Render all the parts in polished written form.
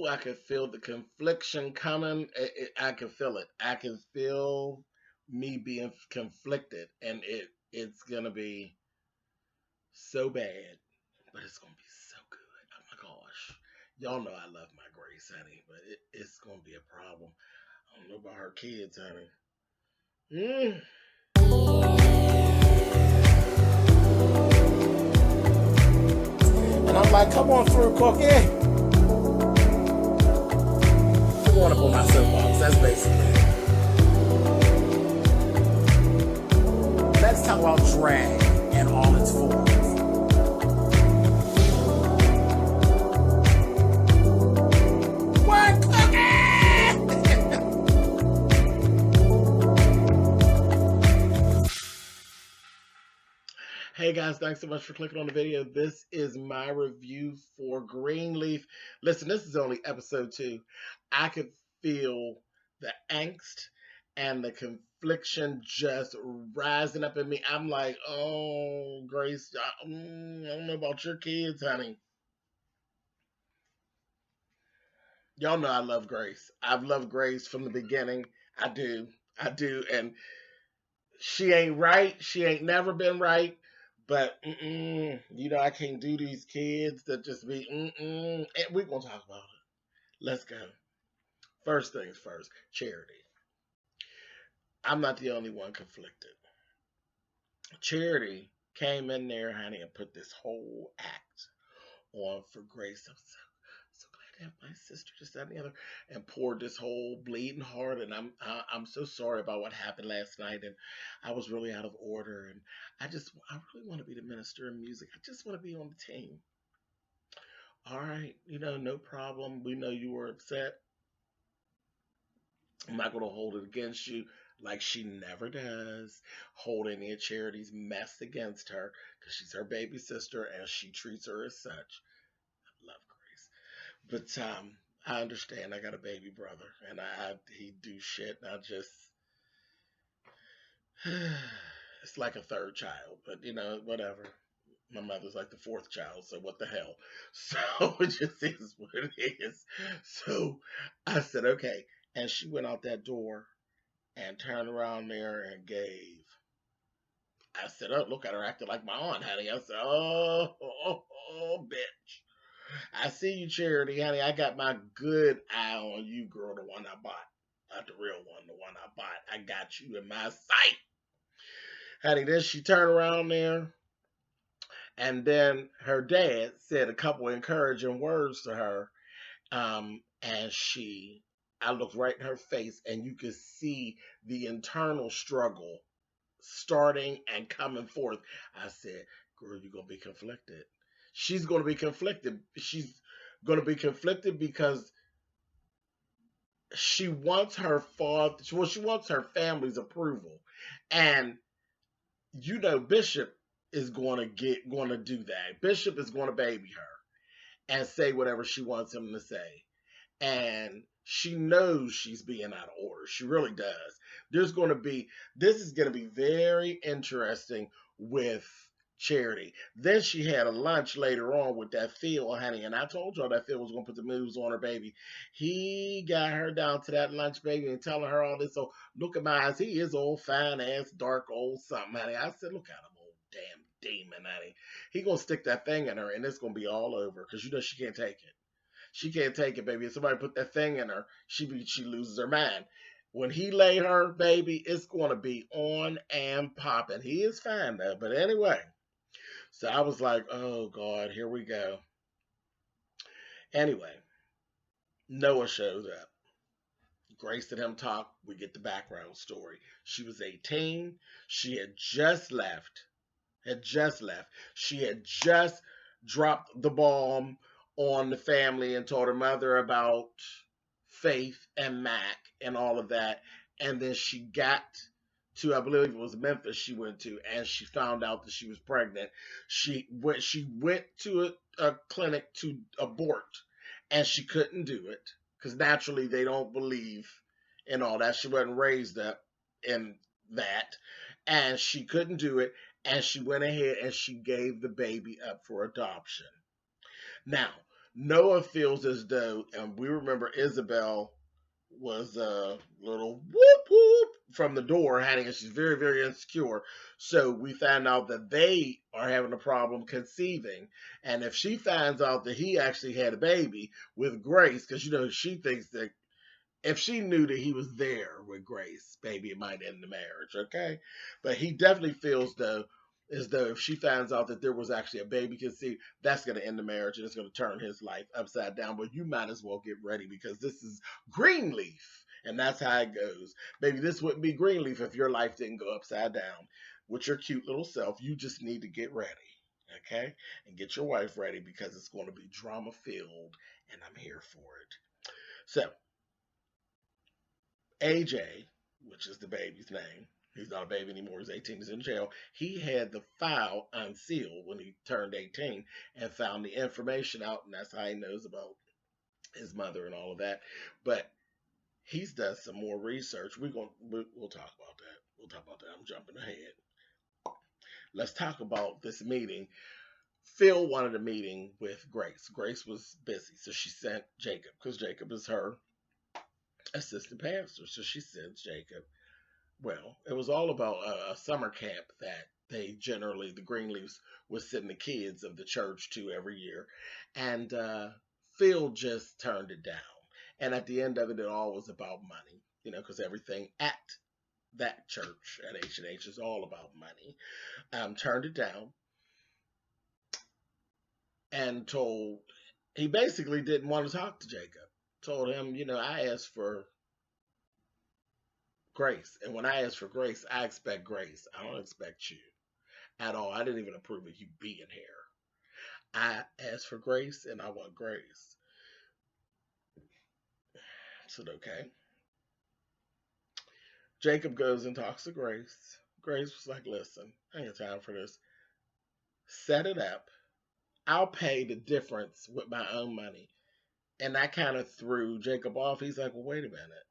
Ooh, I could feel the confliction coming. I can feel it. I can feel me being conflicted, and it's gonna be so bad, but it's gonna be so good. Oh my gosh, y'all know I love my Grace, honey, but it's gonna be a problem. I don't know about her kids, honey. Mm. And I'm like, come on through, Cookie. I'm going up on my soapbox. That's basically it. Let's talk about drag in all its forms. What, Cookie? Hey guys, thanks so much for clicking on the video. This is my review for Greenleaf. Listen, this is only episode 2. I could feel the angst and the confliction just rising up in me. I'm like, oh, Grace, I don't know about your kids, honey. Y'all know I love Grace. I've loved Grace from the beginning. I do. I do. And she ain't right. She ain't never been right. But I can't do these kids that just be And we're gonna talk about it. Let's go. First things first, Charity. I'm not the only one conflicted. Charity came in there, honey, and put this whole act on for Grace. I'm so glad to have my sister, just that and the other, and poured this whole bleeding heart. And I'm so sorry about what happened last night, and I was really out of order. And I really want to be the minister of music. I just want to be on the team. All right, no problem. We know you were upset. I'm not going to hold it against you like she never does. Hold any of Charity's mess against her because she's her baby sister and she treats her as such. I love Grace. But I understand. I got a baby brother and he do shit. And I just, it's like a third child, but whatever. My mother's like the 4th child, so what the hell? So it just is what it is. So I said, okay. And she went out that door and turned around there and gave. I said, oh, look at her acting like my aunt, honey. I said, oh, bitch. I see you, Charity, honey. I got my good eye on you, girl, the one I bought. Not the real one, the one I bought. I got you in my sight. Honey, then she turned around there. And then her dad said a couple encouraging words to her. And I looked right in her face, and you could see the internal struggle starting and coming forth. I said, girl, you're going to be conflicted. She's going to be conflicted. She's going to be conflicted because she wants her father, she wants her family's approval. And Bishop is going to do that. Bishop is going to baby her and say whatever she wants him to say. And she knows she's being out of order. She really does. This is going to be very interesting with Charity. Then she had a lunch later on with that Phil, honey, and I told y'all that Phil was going to put the moves on her, baby. He got her down to that lunch, baby, and telling her all this. So look at my eyes. He is old, fine ass, dark, old something, honey. I said, look at him, old damn demon, honey. He going to stick that thing in her, and it's going to be all over because she can't take it. She can't take it, baby. If somebody put that thing in her, she loses her mind. When he lay her, baby, it's going to be on and popping. He is fine, though. But anyway, so I was like, oh, God, here we go. Anyway, Noah shows up. Grace and him talk. We get the background story. She was 18. She had just left. She had just dropped the bomb on the family and told her mother about Faith and Mac and all of that. And then she got to, I believe it was Memphis she went to, and she found out that she was pregnant. She went to a clinic to abort, and she couldn't do it because naturally they don't believe in all that. She wasn't raised up in that, and she couldn't do it. And she went ahead and she gave the baby up for adoption. Now, Noah feels as though, and we remember Isabel was a little whoop whoop from the door, having, and she's very, very insecure. So we found out that they are having a problem conceiving. And if she finds out that he actually had a baby with Grace, because she thinks that if she knew that he was there with Grace, maybe it might end the marriage, okay? But he definitely feels though as though if she finds out that there was actually a baby conceived, that's going to end the marriage and it's going to turn his life upside down. But you might as well get ready because this is Greenleaf, and that's how it goes. Baby, this wouldn't be Greenleaf if your life didn't go upside down with your cute little self. You just need to get ready, okay? And get your wife ready because it's going to be drama filled, and I'm here for it. So, AJ, which is the baby's name, he's not a baby anymore, he's 18, he's in jail. He had the file unsealed when he turned 18 and found the information out, and that's how he knows about his mother and all of that. But he's done some more research. We'll talk about that. We'll talk about that. I'm jumping ahead. Let's talk about this meeting. Phil wanted a meeting with Grace. Grace was busy, so she sent Jacob, because Jacob is her assistant pastor. So she sends Jacob. Well, it was all about a summer camp that the Greenleafs was sending the kids of the church to every year. And Phil just turned it down. And at the end of it, it all was about money, because everything at that church at H&H is all about money. Turned it down and he basically didn't want to talk to Jacob. Told him, I asked for grace. And when I ask for grace, I expect grace. I don't expect you at all. I didn't even approve of you being here. I asked for grace and I want grace. I said, okay. Jacob goes and talks to Grace. Grace was like, listen, I ain't got time for this. Set it up. I'll pay the difference with my own money. And that kind of threw Jacob off. He's like, well, wait a minute.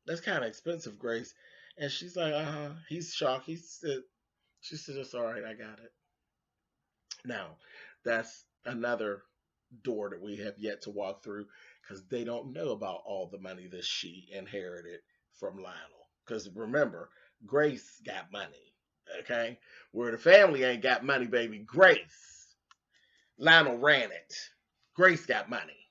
That's kind of expensive, Grace. And she's like, uh-huh. He's shocked. She said, it's all right. I got it. Now, that's another door that we have yet to walk through because they don't know about all the money that she inherited from Lionel. Because remember, Grace got money, okay? Where the family ain't got money, baby. Grace. Lionel ran it. Grace got money,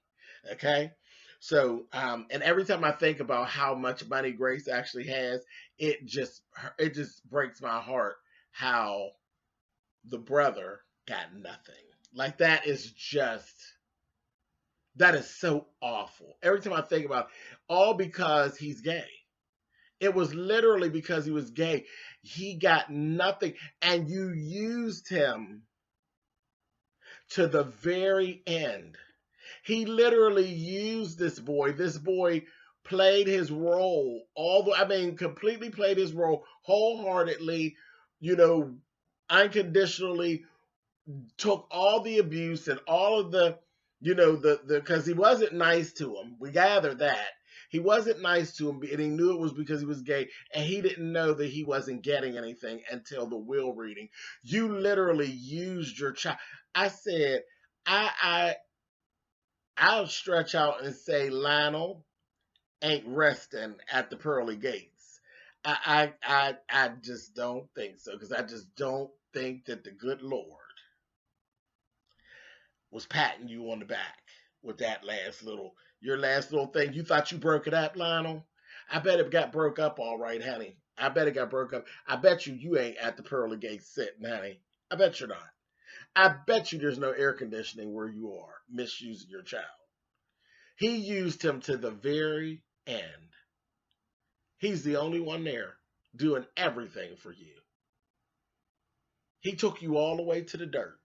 okay? So, and every time I think about how much money Grace actually has, it just breaks my heart how the brother got nothing. Like that is so awful. Every time I think about it, all because he's gay. It was literally because he was gay. He got nothing, and you used him to the very end. He literally used this boy. This boy played his role completely played his role wholeheartedly, unconditionally, took all the abuse and all of the, because he wasn't nice to him. We gather that. He wasn't nice to him, and he knew it was because he was gay, and he didn't know that he wasn't getting anything until the will reading. You literally used your child. I said, I'll stretch out and say Lionel ain't resting at the pearly gates. I just don't think so, because I just don't think that the good Lord was patting you on the back with that your last little thing. You thought you broke it up, Lionel? I bet it got broke up all right, honey. I bet it got broke up. I bet you ain't at the pearly gates sitting, honey. I bet you're not. I bet you there's no air conditioning where you are, misusing your child. He used him to the very end. He's the only one there doing everything for you. He took you all the way to the dirt.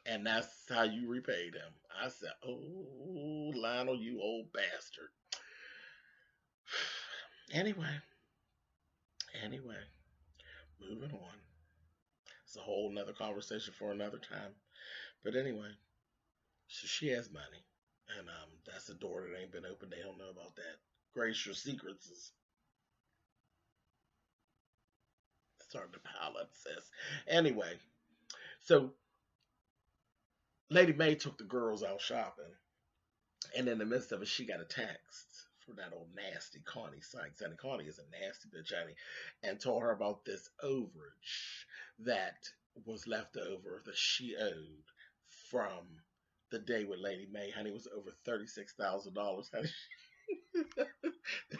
And that's how you repaid him. I said, oh, Lionel, you old bastard. Anyway, moving on. It's a whole nother conversation for another time. But anyway, so she has money. And that's a door that ain't been opened. They don't know about that. Grace, your secrets is starting to pile up, sis. Anyway, so Lady Mae took the girls out shopping, and in the midst of it, she got a text from that old nasty Connie Sykes. And Connie is a nasty bitch, honey, and told her about this overage that was left over that she owed from the day with Lady Mae. Honey, it was over $36,000. Honey,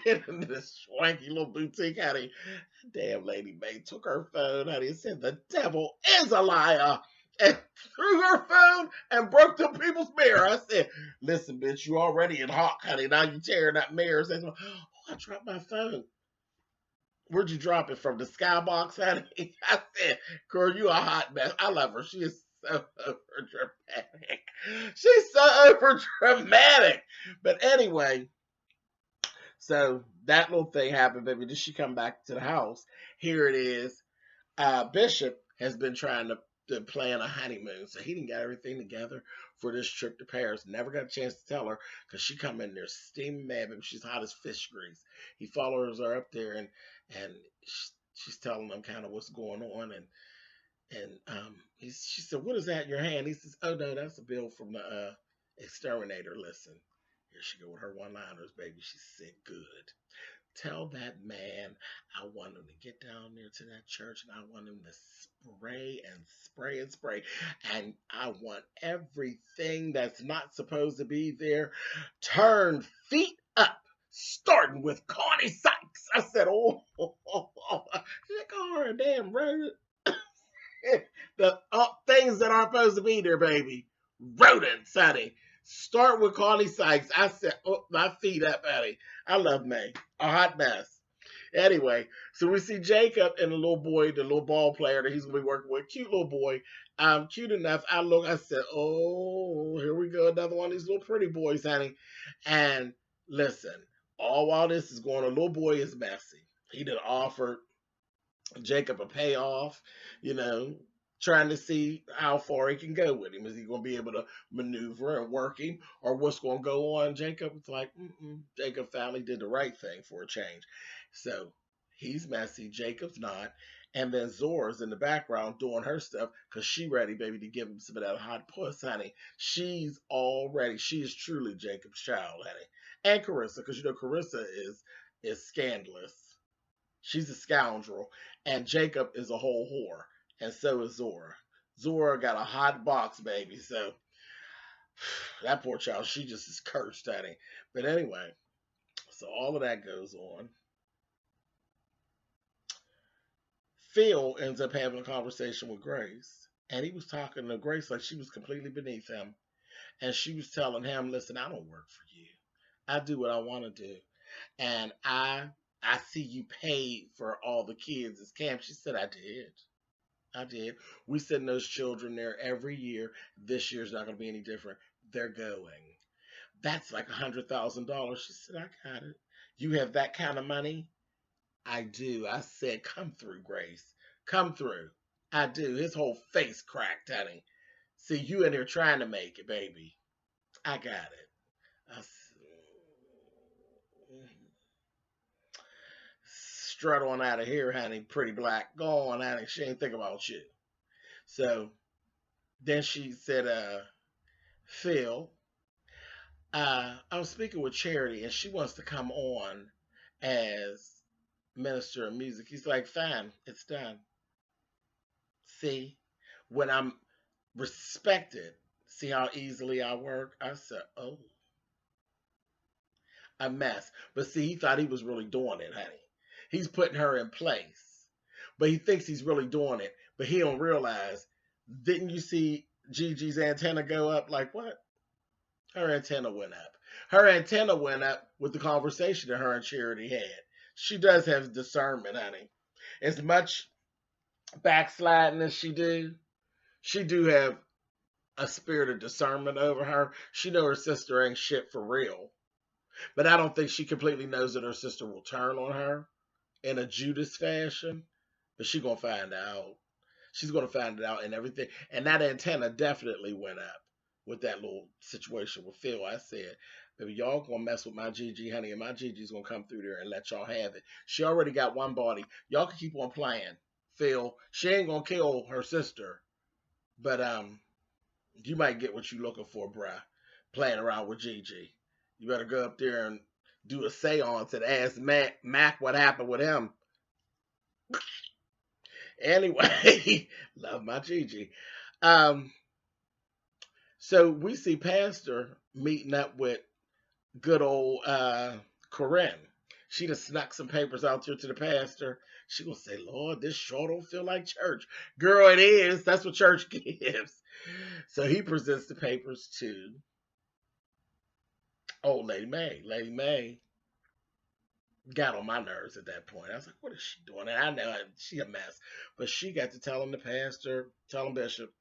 in this swanky little boutique, honey. Damn, Lady Mae took her phone, honey, and said, "The devil is a liar." And threw her phone and broke the people's mirror. I said, "Listen, bitch, you already in hawk, honey. Now you tearing up mirrors." They go, "Oh, I dropped my phone." "Where'd you drop it from? The skybox, honey?" I said, "Girl, you a hot mess." I love her. She is so over dramatic. She's so over dramatic. But anyway, so that little thing happened, baby. Did she come back to the house? Here it is. Bishop has been trying to plan a honeymoon, so he didn't got everything together for this trip to Paris. Never got a chance to tell her because she come in there steaming mad, baby. She's hot as fish grease. He follows her up there, and she's telling him kind of what's going on, and she said, "What is that in your hand?" He says, "Oh no, that's a bill from the exterminator." Listen, here she go with her one-liners, baby. She said, "Good. Tell that man I want him to get down there to that church and I want him to spray and spray and spray. And I want everything that's not supposed to be there turned feet up, starting with Connie Sykes." I said, "Oh, she called her a damn rodent." The things that aren't supposed to be there, baby. Rodents, honey. Start with Connie Sykes. I said, "Oh, my feet up, honey." I love May. A hot mess. Anyway, so we see Jacob and the little boy, the little ball player that he's gonna be working with. Cute little boy. Cute enough. I said, "Oh, here we go. Another one of these little pretty boys, honey." And listen, all while this is going on, little boy is messy. He done offered Jacob a payoff, you know, trying to see how far he can go with him. Is he going to be able to maneuver and work him, or what's going to go on? Jacob's like, Jacob finally did the right thing for a change. So he's messy. Jacob's not. And then Zora's in the background doing her stuff because she ready, baby, to give him some of that hot puss, honey. She's all ready. She is truly Jacob's child, honey. And Carissa, because you know Carissa is scandalous. She's a scoundrel, and Jacob is a whole whore, and so is Zora. Zora got a hot box, baby. So that poor child, she just is cursed, honey. But anyway, so all of that goes on. Phil ends up having a conversation with Grace, and he was talking to Grace like she was completely beneath him, and she was telling him, "Listen, I don't work for you. I do what I want to do, and I see you paid for all the kids' as camp." She said, "I did. I did. We send those children there every year. This year's not going to be any different. They're going. That's like $100,000. She said, "I got it. You have that kind of money?" "I do." I said, "Come through, Grace. Come through." "I do." His whole face cracked, honey. "See, you in here trying to make it, baby. I got it." I strut on out of here, honey, pretty black. Go on, honey. She ain't think about you. So then she said, "Phil, I'm speaking with Charity and she wants to come on as minister of music." He's like, "Fine, it's done." See, when I'm respected, see how easily I work? I said, "Oh, a mess." But see, he thought he was really doing it, honey. He's putting her in place. But he thinks he's really doing it. But he don't realize, didn't you see Gigi's antenna go up? Like, what? Her antenna went up. Her antenna went up with the conversation that her and Charity had. She does have discernment, honey. As much backsliding as she do have a spirit of discernment over her. She know her sister ain't shit for real. But I don't think she completely knows that her sister will turn on her in a Judas fashion. But she gonna find out. She's gonna find it out and everything. And that antenna definitely went up with that little situation with Phil. I said, "Baby, y'all gonna mess with my Gigi, honey, and my Gigi's gonna come through there and let y'all have it. She already got one body. Y'all can keep on playing. Phil, she ain't gonna kill her sister, but You might get what you're looking for, bruh. Playing around with Gigi. You better go up there and do a seance and ask Mac what happened with him. Anyway, love my Gigi. Um, so we see Pastor meeting up with good old Corinne. She just snuck some papers out there to the pastor. She gonna say, Lord, this sure don't feel like church. Girl, it is. That's what church gives. So he presents the papers to old Lady May. Lady May got on my nerves at that point. I was like, what is she doing? And I know she a mess. But she got to telling the pastor, telling Bishop,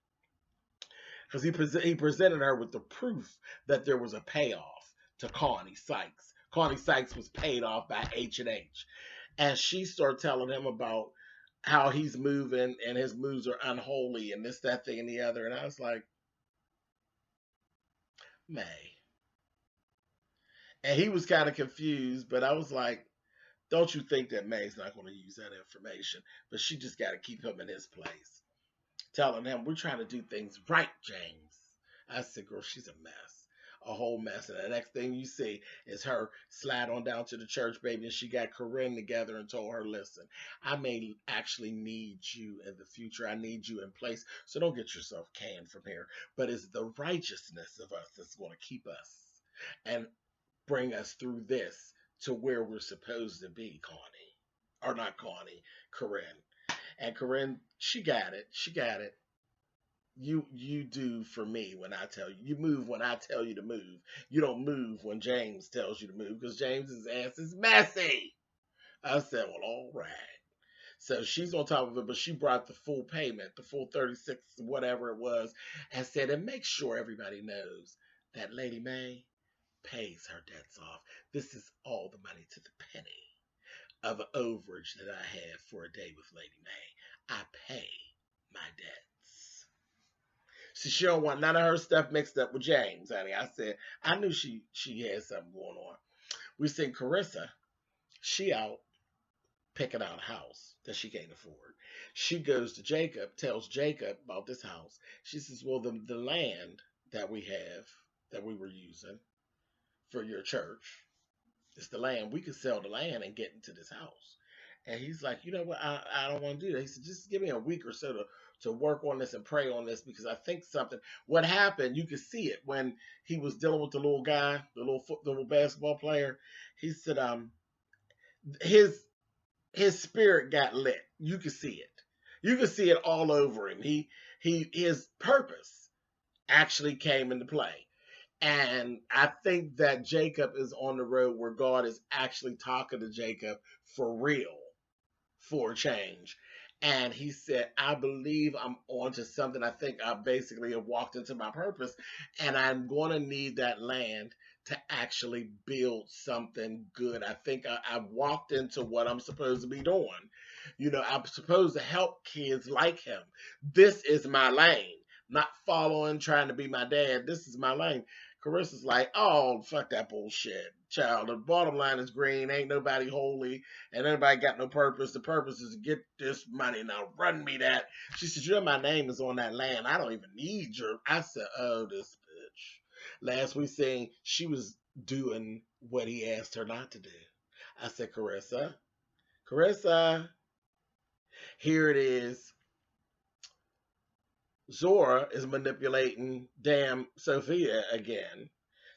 because he presented her with the proof that there was a payoff to Connie Sykes. Connie Sykes was paid off by H&H. And she started telling him about how he's moving and his moves are unholy and this, that, thing, and the other. And I was like, May. And he was kind of confused, but I was like, don't you think that May's not going to use that information? But she just got to keep him in his place. Telling him, we're trying to do things right, James. I said, girl, she's a mess. A whole mess. And the next thing you see is her slide on down to the church, baby, and she got Corinne together and told her, listen, I may actually need you in the future. I need you in place. So don't get yourself canned from here. But it's the righteousness of us that's going to keep us and bring us through this to where we're supposed to be, Connie. Or not Connie, Corinne. And Corinne, she got it. She got it. You do for me when I tell you. You move when I tell you to move. You don't move when James tells you to move because James's ass is messy. I said, well, all right. So she's on top of it, but she brought the full payment, the full 36, whatever it was, and said, and make sure everybody knows that Lady May pays her debts off. This is all the money to the penny of overage that I have for a day with Lady May. I pay my debts. So she don't want none of her stuff mixed up with James, honey. I said, I knew she had something going on. We seen Carissa. She out picking out a house that she can't afford. She goes to Jacob, tells Jacob about this house. She says, well, the land that we have, that we were using for your church, it's the land. We could sell the land and get into this house. And he's like, you know what? I don't want to do that. He said, just give me a week or so to work on this and pray on this because I think something. What happened, you could see it when he was dealing with the little guy, the little basketball player. He said, his spirit got lit. You could see it. You could see it all over him. His purpose actually came into play. And I think that Jacob is on the road where God is actually talking to Jacob for real, for a change. And he said, I believe I'm onto something. I think I basically have walked into my purpose, and I'm going to need that land to actually build something good. I think I've walked into what I'm supposed to be doing. You know, I'm supposed to help kids like him. This is my lane, not following, trying to be my dad. This is my lane. Carissa's like, oh, fuck that bullshit, child. The bottom line is green. Ain't nobody holy, and nobody got no purpose. The purpose is to get this money. Now run me that. She said, you know my name is on that land. I don't even need your. I said, oh, this bitch. Last we seen, she was doing what he asked her not to do. I said, Carissa, here it is. Zora is manipulating damn Sophia again,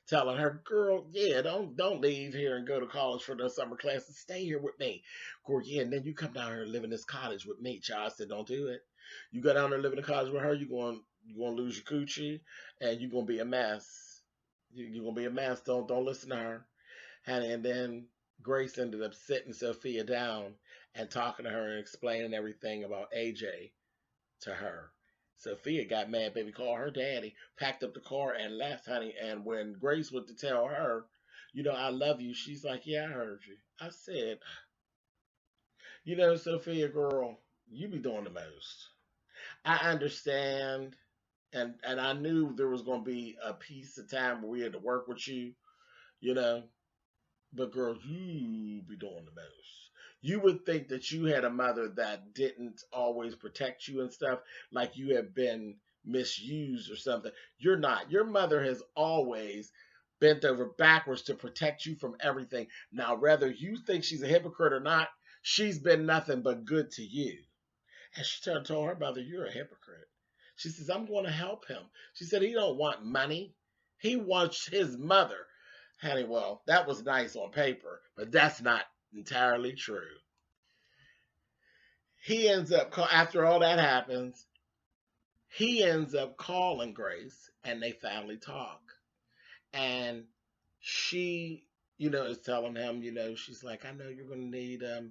telling her, girl, yeah, don't leave here and go to college for the summer classes. Stay here with me. Girl, yeah, and then you come down here and live in this cottage with me. Child, I said, don't do it. You go down there and live in a cottage with her, you're going to lose your coochie, and you're going to be a mess. You're going to be a mess. Don't listen to her. And then Grace ended up sitting Sophia down and talking to her and explaining everything about AJ to her. Sophia got mad, baby, called her daddy, packed up the car and left, honey. And when Grace went to tell her, you know, I love you, she's like, yeah, I heard you. I said, you know, Sophia, girl, you be doing the most. I understand, and I knew there was going to be a piece of time where we had to work with you, you know, but girl, you be doing the most. You would think that you had a mother that didn't always protect you and stuff, like you have been misused or something. You're not. Your mother has always bent over backwards to protect you from everything. Now, whether you think she's a hypocrite or not, she's been nothing but good to you. And she told her mother, "You're a hypocrite." She says, "I'm going to help him." She said, "He don't want money. He wants his mother." Honey, well, that was nice on paper, but that's not entirely true. He ends up, after all that happens, he ends up calling Grace, and they finally talk. And she, is telling him, she's like, "I know you're going to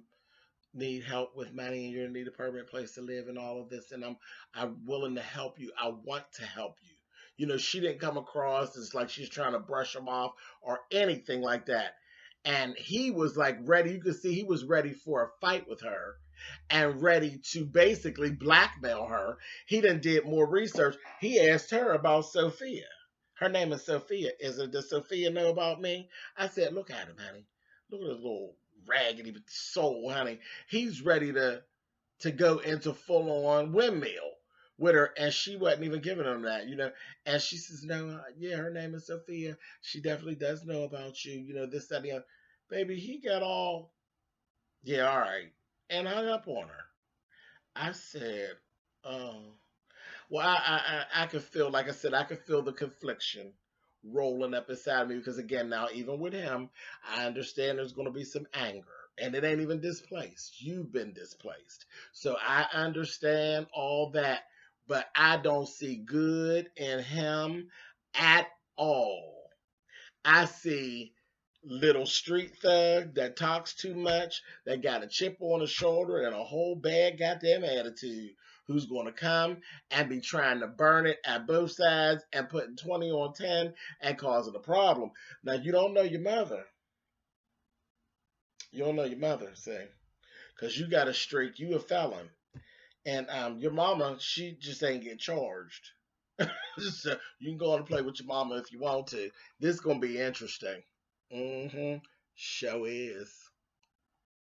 need help with money, and you're gonna need a permanent place to live and all of this, and I'm willing to help you. I want to help you." She didn't come across as like she's trying to brush him off or anything like that. And he was like ready. You could see he was ready for a fight with her and ready to basically blackmail her. He then did more research. He asked her about Sophia. Her name is Sophia. Does Sophia know about me? I said, "Look at him, honey. Look at his little raggedy soul, honey. He's ready to go into full on windmill with her," and she wasn't even giving him that. And she says, "No, yeah, her name is Sophia. She definitely does know about you. This, that, and the other." Baby, he got all, "Yeah, all right," and hung up on her. I said, "Oh." Well, I could feel, like I said, I could feel the confliction rolling up inside me, because again, now even with him, I understand there's going to be some anger, and it ain't even displaced. You've been displaced, so I understand all that, but I don't see good in him at all. I see little street thug that talks too much, that got a chip on his shoulder and a whole bad goddamn attitude, who's going to come and be trying to burn it at both sides and putting 20 on 10 and causing a problem. Now, you don't know your mother. You don't know your mother, say, because you got a streak. You a felon. And your mama, she just ain't get charged. So you can go on and play with your mama if you want to. This is going to be interesting. Mm-hmm. Show is.